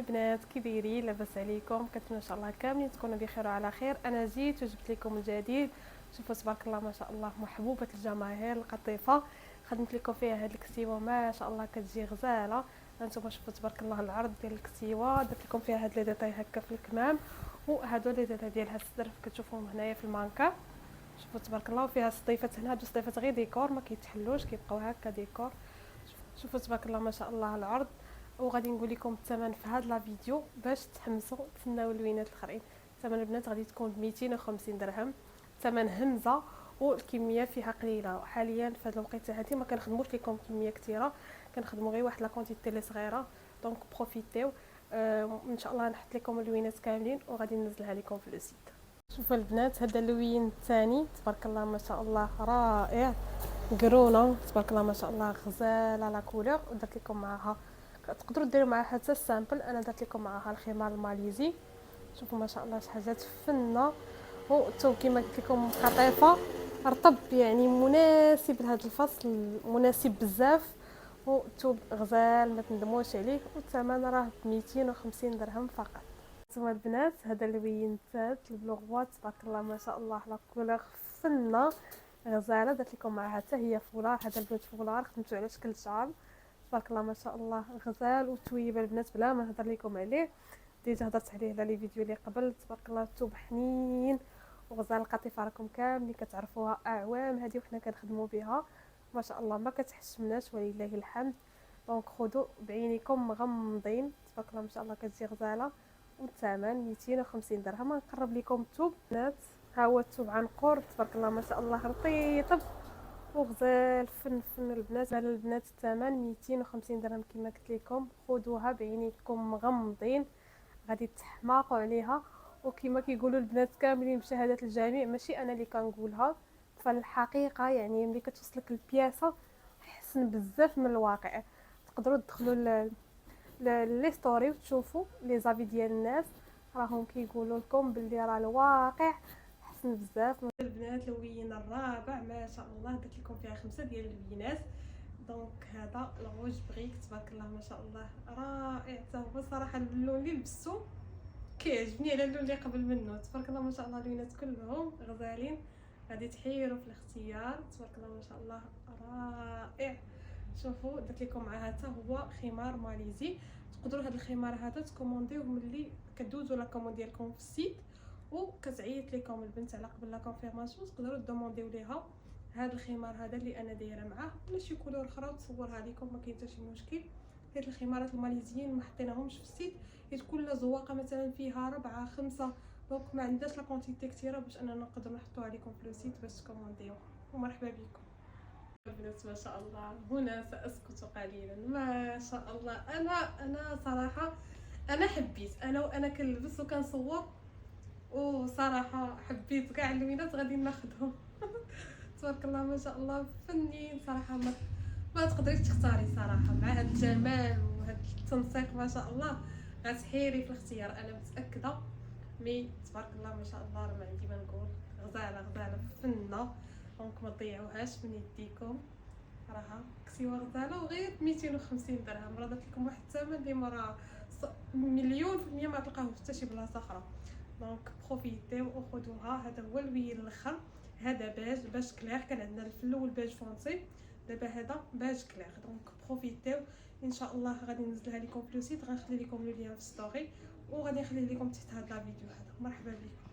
البنات، كي دايرين؟ لاباس عليكم؟ كنتمنى ان شاء الله كاملين تكونوا بخير وعلى خير. انا جيت وجبت لكم الجديد. شوفوا تبارك الله ما شاء الله، محبوبه الجماهير القطيفه. خدمت لكم فيها هاد الكسيوه ما شاء الله كتجي غزاله. هانتوما شوفوا تبارك الله العرض ديال الكسيوه، درت لكم فيها هاد لي ديتاي هكا في الكمام، وهادو لي ديتاي ديالها الصدر كتشوفوهم هنايا في المانكا. شوفوا تبارك الله، وفيها سطيفات هنا، هادو سطيفات غير ديكور ما كيتحلوش، كيبقاو هكا ديكور. شوفوا تبارك الله ما شاء الله العرض. وغادي نقول لكم الثمن في هذا لا فيديو باش تحمسوا تسناو اللوينات الاخرين. ثمن البنات غادي تكون ب 250 درهم، ثمن همزه، والكميه فيها قليله. وحاليا في هذا الوقيته هذه ما كنخدموش لكم كميه كثيره، كنخدموا غير واحد لا كونتيتي لي صغيره. دونك بروفيتيو. ان شاء الله نحط لكم اللوينات كاملين وغادي ننزلها لكم في السيت. شوفوا البنات، هذا اللوين الثاني تبارك الله ما شاء الله رائع، قرونه تبارك الله ما شاء الله غزاله لا كولور. ودرت لكم معها، تقدروا ديروا معها حتى السامبل، انا درت لكم معها الخمار الماليزي. شوفوا ما شاء الله شحال جات فنه. والثوب كما قلت لكم قطيفه رطب، يعني مناسب لهذا الفصل، مناسب بزاف. والثوب غزال ما تندموش عليه. والثمن راه ب 250 درهم فقط. نتوما البنات، هذا اللوين الثالث البلوغوات تبارك الله ما شاء الله لا كولور فنه غزاله. درت لكم معها حتى هي فولار، هذا البنات فولار خدمتو على شكل شعر تبارك الله ما شاء الله غزال. وتويبه البنات بلا ما نهضر لكم عليه، ديجا هضرت عليه على لي فيديو اللي قبل. تبارك الله الثوب حنين وغزال. القطيفه راكم كاملين كتعرفوها، اعوام هذه وحنا كنخدموا بها ما شاء الله ما كتحشمناش ولله الحمد. دونك خذوا بعينيكم مغمضين تبارك الله ما شاء الله كتجي غزاله. والثمن 250 درهم. نقرب لكم الثوب بنات، ها هو الثوب عنقور تبارك الله ما شاء الله رطيب وغزال فن البنات. على البنات الثمن 250 درهم كما قلت لكم، خذوها بعينيكم مغمضين غادي تحماقوا عليها. وكما كيقولوا البنات كاملين بشهاده الجميع، ماشي انا اللي كنقولها، فالحقيقه يعني ملي كتوصلك البياسه احسن بزاف من الواقع. تقدروا تدخلوا لي ستوري وتشوفوا لي زافي ديال الناس، راهم كيقولوا لكم باللي راه الواقع احسن بزاف. البنات اللوين الرابع ما شاء الله درت لكم فيها 5 ديال اللوينات. دونك هذا الروج بريك تبارك الله ما شاء الله رائع حتى هو صراحه. اللون اللي لبستو كيعجبني على اللون اللي قبل منه تبارك الله ما شاء الله. اللوينات كلهم غزالين، غادي تحيروا في الاختيار تبارك الله ما شاء الله رائع. شوفوا درت لكم معها حتى هو خمار ماليزي. تقدروا هذا الخمار هذا تكومونديوه ملي كدوزوا لا كوموند ديالكم في السيت وكتعيط لكم البنت على قبل لا كونفيرماسيون، تقدروا دومونديو ليها هذا الخمار هذا اللي انا دايره معاه، ولا شي كولور اخرى وتصورها لكم ما كاين حتى شي مشكل. هاد الخمارات الماليزيين ما حطيناهمش في السيت، حيت كل زواقه مثلا فيها 4 5، دونك ما عندناش لا كونتيتي كثيره باش اننا نقدروا نحطوها لكم في السيت باش تكومونديو. ومرحبا بكم البنات ما شاء الله. هنا سأسكت قليلا ما شاء الله. انا صراحه انا حبيت، وانا كنلبس وكنصور، وصراحه حبيت كاع اللوينات غادي ناخذهم. تبارك الله ما شاء الله فنين صراحه. ما تقدريش تختاري صراحه مع هذا الجمال وهذا التنسيق ما شاء الله غتحيري في الاختيار، انا متاكده. مي تبارك الله ما شاء الله راه ما عندي ما نقول، غزاله فنه. دونك ما تضيعوهاش من يديكم، راها كسيوه غزاله وغير 250 درهم. راه درت لكم واحد الثمن اللي راه مليون في المية ما تلقاوه حتى شي بلاصه اخرى. دونك بروفيتيو وخذوها. هذا هو اللوين الاخر، هذا باج كلير. كان عندنا في الاول باج فونسي، دابا هذا باج كلير. دونك بروفيتيو. ان شاء الله غادي ننزلها لكم في لو سيت، غنخلي لكم لو لين في ستوري، وغادي نخلي لكم تحت هذا الفيديو هذا. مرحبا بكم.